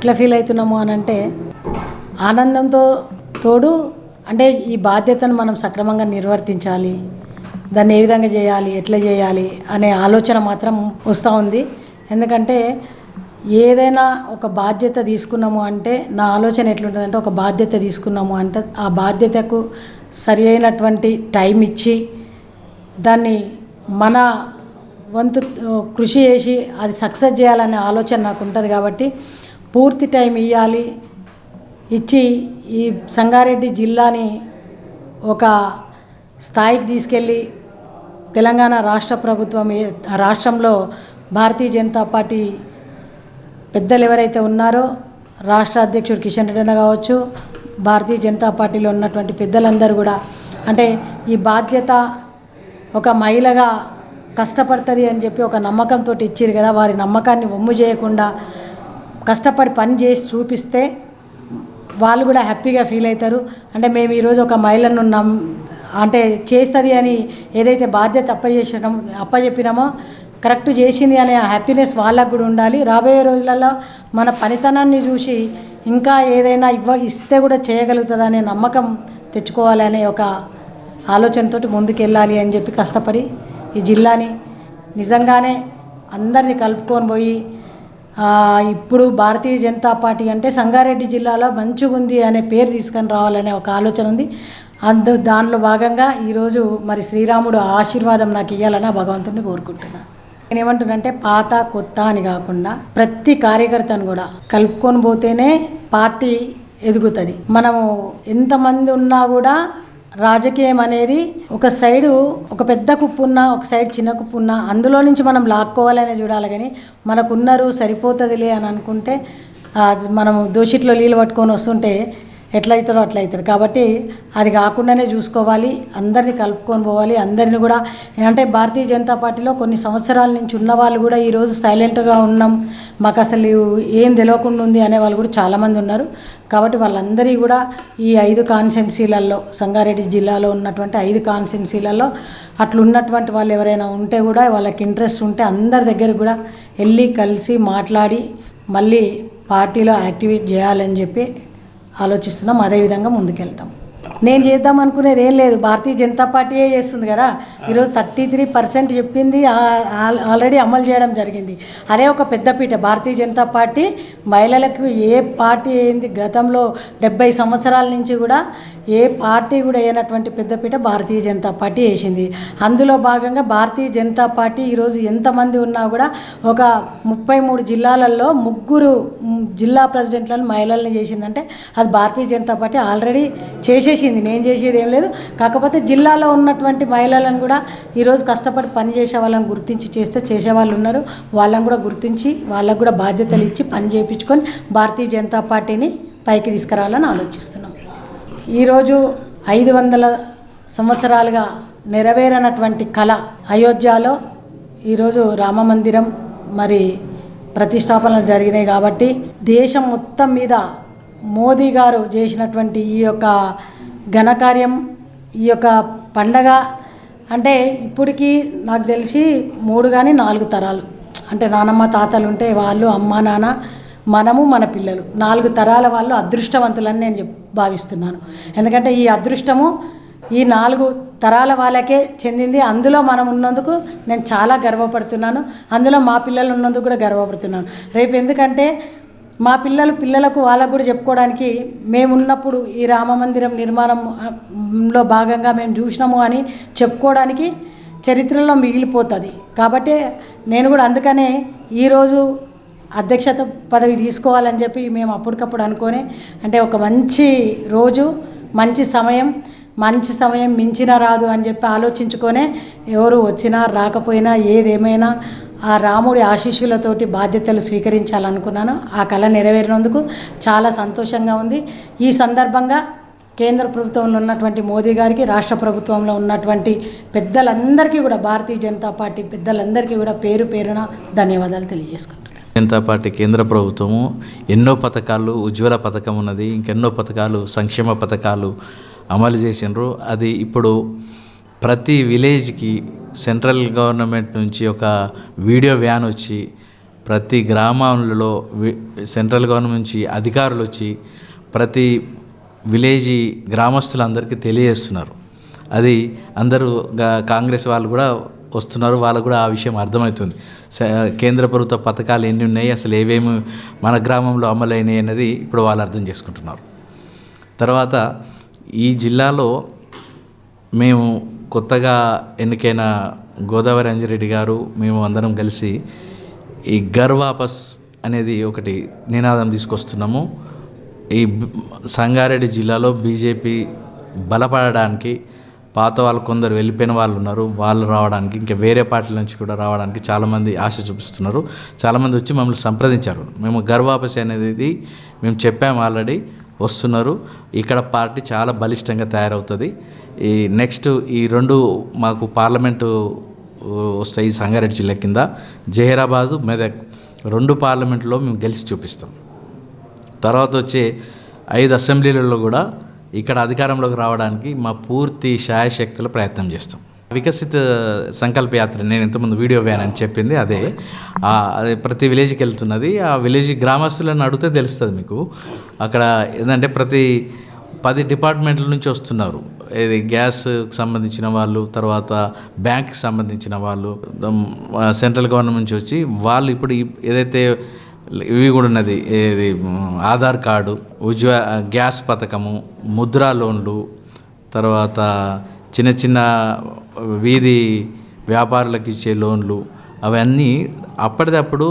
ఎట్లా ఫీల్ అవుతున్నాము అని అంటే ఆనందంతో తోడు అంటే ఈ బాధ్యతను మనం సక్రమంగా నిర్వర్తించాలి, దాన్ని ఏ విధంగా చేయాలి, ఎట్లా చేయాలి అనే ఆలోచన మాత్రం వస్తూ ఉంది. ఎందుకంటే ఏదైనా ఒక బాధ్యత తీసుకున్నాము అంటే నా ఆలోచన ఎట్లుంటుందంటే ఒక బాధ్యత తీసుకున్నాము అంటే ఆ బాధ్యతకు సరి అయినటువంటి టైం ఇచ్చి దాన్ని మన వంతు కృషి చేసి అది సక్సెస్ చేయాలనే ఆలోచన నాకు ఉంటుంది. కాబట్టి పూర్తి టైం ఇవ్వాలి, ఇచ్చి ఈ సంగారెడ్డి జిల్లాని ఒక స్థాయికి తీసుకెళ్ళి తెలంగాణ రాష్ట్ర ప్రభుత్వం రాష్ట్రంలో భారతీయ జనతా పార్టీ పెద్దలు ఎవరైతే ఉన్నారో రాష్ట్ర అధ్యక్షుడు కిషన్ రెడ్డి అన్న కావచ్చు, భారతీయ జనతా పార్టీలో ఉన్నటువంటి పెద్దలందరూ కూడా అంటే ఈ బాధ్యత ఒక మహిళగా కష్టపడుతుంది అని చెప్పి ఒక నమ్మకంతో ఇచ్చారు కదా, వారి నమ్మకాన్ని వమ్ము చేయకుండా కష్టపడి పని చేసి చూపిస్తే వాళ్ళు కూడా హ్యాపీగా ఫీల్ అవుతారు. అంటే మేము ఈరోజు ఒక మహిళను అంటే చేస్తుంది అని ఏదైతే బాధ్యత అప్పచెప్పినామో కరెక్ట్ చేసింది అనే హ్యాపీనెస్ వాళ్ళకు కూడా ఉండాలి. రాబోయే రోజులలో మన పనితనాన్ని చూసి ఇంకా ఏదైనా ఇస్తే కూడా చేయగలుగుతుంది అనే నమ్మకం తెచ్చుకోవాలనే ఒక ఆలోచనతోటి ముందుకెళ్ళాలి అని చెప్పి కష్టపడి ఈ జిల్లాని నిజంగానే అందరినీ కలుపుకొని పోయి ఇప్పుడు భారతీయ జనతా పార్టీ అంటే సంగారెడ్డి జిల్లాలో మంచిగా ఉంది అనే పేరు తీసుకొని రావాలనే ఒక ఆలోచన ఉంది. దానిలో భాగంగా ఈరోజు మరి శ్రీరాముడు ఆశీర్వాదం నాకు ఇవ్వాలని భగవంతుడిని కోరుకుంటున్నాను. నేనేమంటున్నానంటే పాత కొత్త అని కాకుండా ప్రతి కార్యకర్తను కూడా కలుపుకొని పోతేనే పార్టీ ఎదుగుతుంది. మనము ఎంతమంది ఉన్నా కూడా రాజకీయం అనేది ఒక సైడు ఒక పెద్ద కుప్పు ఉన్నా ఒక సైడ్ చిన్న కుప్పు ఉన్నా అందులో నుంచి మనం లాక్కోవాలనే చూడాలి. కానీ మనకున్నారు సరిపోతుందిలే అని అనుకుంటే మనం దోషిట్లో నీళ్ళు పట్టుకొని వస్తుంటే ఎట్లయితారో అట్లయితారు. కాబట్టి అది కాకుండానే చూసుకోవాలి, అందరినీ కలుపుకొని పోవాలి. అందరిని కూడా అంటే భారతీయ జనతా పార్టీలో కొన్ని సంవత్సరాల నుంచి ఉన్న వాళ్ళు కూడా ఈరోజు సైలెంట్గా ఉన్నాం, మాకు అసలు ఏం తెలియకుండా ఉంది అనే వాళ్ళు కూడా చాలామంది ఉన్నారు. కాబట్టి వాళ్ళందరికీ కూడా ఈ 5 కాన్స్టిట్యున్సీలలో సంగారెడ్డి జిల్లాలో ఉన్నటువంటి 5 కాన్స్టిట్యున్సీలలో అట్లున్నటువంటి వాళ్ళు ఎవరైనా ఉంటే కూడా వాళ్ళకి ఇంట్రెస్ట్ ఉంటే అందరి దగ్గర కూడా వెళ్ళి కలిసి మాట్లాడి మళ్ళీ పార్టీలో యాక్టివేట్ చేయాలని చెప్పి ఆలోచిస్తున్నాం. అదేవిధంగా ముందుకెళ్తాం. నేను చేద్దాం అనుకునేది ఏం లేదు, భారతీయ జనతా పార్టీయే చేస్తుంది కదా. ఈరోజు 33% చెప్పింది ఆల్రెడీ అమలు చేయడం జరిగింది. అదే ఒక పెద్దపీట భారతీయ జనతా పార్టీ మహిళలకు ఏ పార్టీ అయింది గతంలో 70 సంవత్సరాల నుంచి కూడా ఏ పార్టీ కూడా అయినటువంటి పెద్దపీట భారతీయ జనతా పార్టీ వేసింది. అందులో భాగంగా భారతీయ జనతా పార్టీ ఈరోజు ఎంతమంది ఉన్నా కూడా ఒక 33 జిల్లాలలో 3 జిల్లా ప్రెసిడెంట్లను మహిళల్ని చేసిందంటే అది భారతీయ జనతా పార్టీ ఆల్రెడీ చేసేసింది. నేను చేసేది ఏం లేదు. కాకపోతే జిల్లాలో ఉన్నటువంటి మహిళలను కూడా ఈరోజు కష్టపడి పని చేసే వాళ్ళని గుర్తించి చేసేవాళ్ళు ఉన్నారు. వాళ్ళని కూడా గుర్తించి వాళ్ళకు కూడా బాధ్యతలు ఇచ్చి పని చేయించుకొని భారతీయ జనతా పార్టీని పైకి తీసుకురావాలని ఆలోచిస్తున్నాం. ఈరోజు 500 సంవత్సరాలుగా నెరవేరనటువంటి కళ అయోధ్యలో ఈరోజు రామ మందిరం మరి ప్రతిష్టాపనలు జరిగినాయి. కాబట్టి దేశం మొత్తం మీద మోదీ గారు చేసినటువంటి ఈ యొక్క ఘనకార్యం, ఈ యొక్క పండగ అంటే ఇప్పటికీ నాకు తెలిసి 3 కానీ 4 తరాలు అంటే నానమ్మ తాతలు ఉంటే వాళ్ళు అమ్మ నాన్న మనము మన పిల్లలు 4 తరాల వాళ్ళు అదృష్టవంతులని నేను భావిస్తున్నాను. ఎందుకంటే ఈ అదృష్టము ఈ 4 తరాల వాళ్ళకే చెందింది. అందులో మనం ఉన్నందుకు నేను చాలా గర్వపడుతున్నాను. అందులో మా పిల్లలు ఉన్నందుకు కూడా గర్వపడుతున్నాను. రేపు ఎందుకంటే మా పిల్లలకు వాళ్ళకు కూడా చెప్పుకోవడానికి మేమున్నప్పుడు ఈ రామ మందిరం నిర్మాణంలో భాగంగా మేము చూసినాము అని చెప్పుకోవడానికి చరిత్రలో మిగిలిపోతుంది. కాబట్టి నేను కూడా అందుకనే ఈరోజు అధ్యక్షత పదవి తీసుకోవాలని చెప్పి మేము అప్పటికప్పుడు అనుకొని అంటే ఒక మంచి రోజు మంచి సమయం మించినా రాదు అని చెప్పి ఆలోచించుకొనే ఎవరు వచ్చినా రాకపోయినా ఏదేమైనా ఆ రాముడి ఆశీస్సులతోటి బాధ్యతలు స్వీకరించాలనుకున్నాను. ఆ కళ నెరవేరినందుకు చాలా సంతోషంగా ఉంది. ఈ సందర్భంగా కేంద్ర ప్రభుత్వంలో ఉన్నటువంటి మోదీ గారికి, రాష్ట్ర ప్రభుత్వంలో ఉన్నటువంటి పెద్దలందరికీ కూడా భారతీయ జనతా పార్టీ పెద్దలందరికీ కూడా పేరు పేరున ధన్యవాదాలు తెలియజేసుకుంటున్నాను. జనతా పార్టీ కేంద్ర ప్రభుత్వము ఎన్నో పథకాలు, ఉజ్వల పథకం ఉన్నది, ఇంకెన్నో పథకాలు, సంక్షేమ పథకాలు అమలు చేసినారు. అది ఇప్పుడు ప్రతి విలేజ్కి సెంట్రల్ గవర్నమెంట్ నుంచి ఒక వీడియో వ్యాన్ వచ్చి ప్రతి గ్రామాలలో సెంట్రల్ గవర్నమెంట్ నుంచి అధికారులు వచ్చి ప్రతి విలేజీ గ్రామస్తులందరికీ తెలియజేస్తున్నారు. అది అందరూ కాంగ్రెస్ వాళ్ళు కూడా వస్తున్నారు, వాళ్ళకు కూడా ఆ విషయం అర్థమవుతుంది. కేంద్ర ప్రభుత్వ పథకాలు ఎన్ని ఉన్నాయి, అసలు ఏవేమి మన గ్రామంలో అమలైనాయి అన్నది ఇప్పుడు వాళ్ళు అర్థం చేసుకుంటున్నారు. తర్వాత ఈ జిల్లాలో మేము కొత్తగా ఎన్నికైన గోదావరి అంజిరెడ్డి గారు మేము అందరం కలిసి ఈ ఘర్ వాపస్ అనేది ఒకటి నినాదం తీసుకొస్తున్నాము. ఈ సంగారెడ్డి జిల్లాలో బీజేపీ బలపడడానికి పాత వాళ్ళు కొందరు వెళ్ళిపోయిన వాళ్ళు ఉన్నారు, వాళ్ళు రావడానికి, ఇంకా వేరే పార్టీల నుంచి కూడా రావడానికి చాలామంది ఆశ చూపిస్తున్నారు. చాలామంది వచ్చి మమ్మల్ని సంప్రదించారు. మేము ఘర్ వాపస్ అనేది మేము చెప్పాము, ఆల్రెడీ వస్తున్నారు. ఇక్కడ పార్టీ చాలా బలిష్టంగా తయారవుతుంది. ఈ నెక్స్ట్ ఈ 2 మాకు పార్లమెంటు వస్తాయి సంగారెడ్డి జిల్లా కింద. జహీరాబాదు, మెదక్ 2 పార్లమెంట్లో మేము గెలిచి చూపిస్తాం. తర్వాత వచ్చే 5 అసెంబ్లీలలో కూడా ఇక్కడ అధికారంలోకి రావడానికి మా పూర్తి శాయశక్తుల ప్రయత్నం చేస్తాం. వికసిత సంకల్ప యాత్ర నేను ఇంతకుముందు వీడియో వేయాలని చెప్పింది అదే ప్రతి విలేజ్కి వెళ్తున్నది. ఆ విలేజ్ గ్రామస్తులను అడిగితే తెలుస్తుంది మీకు. అక్కడ ఏంటంటే ప్రతి 10 డిపార్ట్మెంట్ల నుంచి వస్తున్నారు. ఇది గ్యాస్కి సంబంధించిన వాళ్ళు, తర్వాత బ్యాంక్కి సంబంధించిన వాళ్ళు, సెంట్రల్ గవర్నమెంట్ నుంచి వచ్చి వాళ్ళు ఇప్పుడు ఏదైతే ఇవి కూడా ఉన్నది, ఇది ఆధార్ కార్డు, గ్యాస్ పథకము, ముద్రా లోన్లు, తర్వాత చిన్న చిన్న వీధి వ్యాపారులకు ఇచ్చే లోన్లు, అవన్నీ అప్పటిదప్పుడు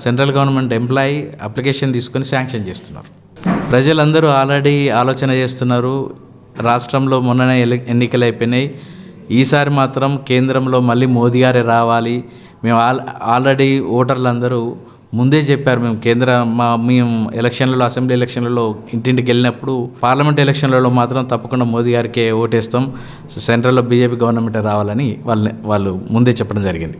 సెంట్రల్ గవర్నమెంట్ ఎంప్లాయీ అప్లికేషన్ తీసుకొని శాంక్షన్ చేస్తున్నారు. ప్రజలందరూ ఆల్రెడీ ఆలోచన చేస్తున్నారు. రాష్ట్రంలో మొన్ననే ఎన్నికలు అయిపోయినాయి. ఈసారి మాత్రం కేంద్రంలో మళ్ళీ మోదీ గారే రావాలి. మేము ఆల్రెడీ ఓటర్లందరూ ముందే చెప్పారు. మేము ఎలక్షన్లలో, అసెంబ్లీ ఎలక్షన్లలో ఇంటింటికి వెళ్ళినప్పుడు పార్లమెంట్ ఎలక్షన్లలో మాత్రం తప్పకుండా మోదీ గారికే ఓటేస్తాం, సెంట్రల్లో బీజేపీ గవర్నమెంట్ రావాలని వాళ్ళు ముందే చెప్పడం జరిగింది.